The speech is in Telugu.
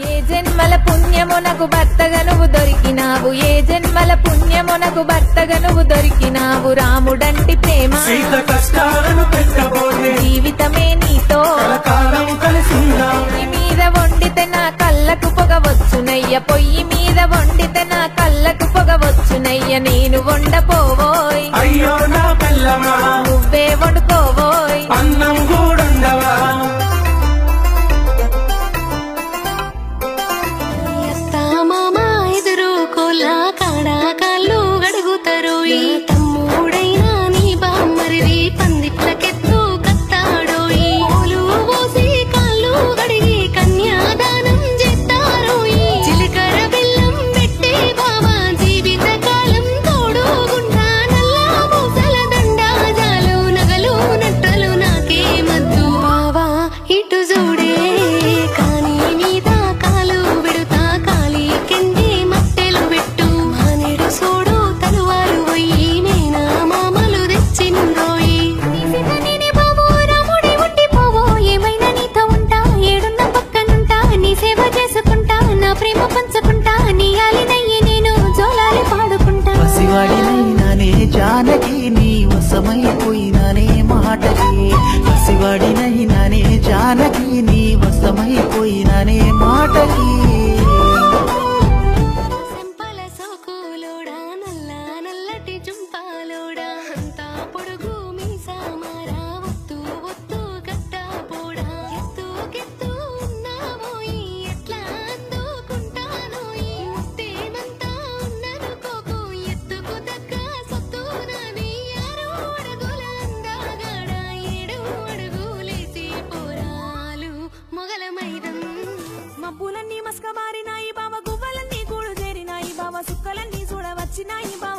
ఏ జన్మల పుణ్యమునకు భర్తగా నువ్వు దొరికినావు, ఏ జన్మల పుణ్యమునకు భర్తగా నువ్వు దొరికినావు. రాముడంటి ప్రేమ సీత కష్టాలను పెట్టబోయే జీవితమే నీతో కలకాలం కలిసిందా. పొయ్యి మీద వండితే నా కళ్ళకు పొగ వచ్చునయ్య, పొయ్యి మీద వండితే నా కళ్ళకు పొగ వచ్చునయ్య. నేను వండపోవోయ్ అయ్యో నా పిల్లమా, నువ్వే వండుకోవోయ్. అన్నం కూడుండవా. మామా ఎదురు కోలా కాడా కాళ్ళు గడుగుతారు. ఈ తమ్ముడైనా నీ బామ్మరిది పందిట్లకెత్తు కత్తాడో. ఈ పూలు పోసి కాళ్ళు గడిగి కన్యాదానం చేస్తారు. ఈ చిలకర బెల్లం పెట్టే బాబా జీవిత కాలం తోడుగుంటా. నల్ల పూసల దండాజాలు నగలు నట్టలు నాకే మద్దు. బావా ఇటు చూడే కాని మీద కాలు విడుతా కాలి కింది మట్టెలు పెట్టు. మానేడు సోడు తలువాలు పోయి మేనా మామలు తెచ్చిండ్రోయి. నేనే బాబు రాముడి ఉండిపోవో, ఏమైనా నీతో ఉంటా, ఏడున్న పక్కనుంటా, నీ సేవ చేసుకుంటా, నా ప్రేమ పంచుకుంటా, నీ ఆలినయ్యి నేను జోలాలి పాడుకుంటా. పసివాడినైనానే జానకి నీ వశమైపోయినానే మాటకి, పసివాడినైనానే జానకి నీ వశమైపోయినానే మాటకి. సెంపల సోకులోడా నల్ల నల్లటి జుంపాలోడా, అంతా పొడుగు మీసామారా ఒత్తు ఒత్తు గట్టా పోడా. ఎత్తుకెత్తు ఉన్నావోయి ఎట్లా అందుకుంటానోయి. ముత్తేమంతా ఉన్ననుకోకు ఎత్తుకు దగ్గ సొత్తు నాది. 6 అడుగుల అందగాడ 7 అడుగులేసి పోరాలు మొగల మైదం. మబ్బులన్నీ మస్క మారినాయి బావ, గువ్వలన్నీ గూడు చేరినాయి బావ, సుక్కలన్నీ చూడవచ్చినాయి బావ.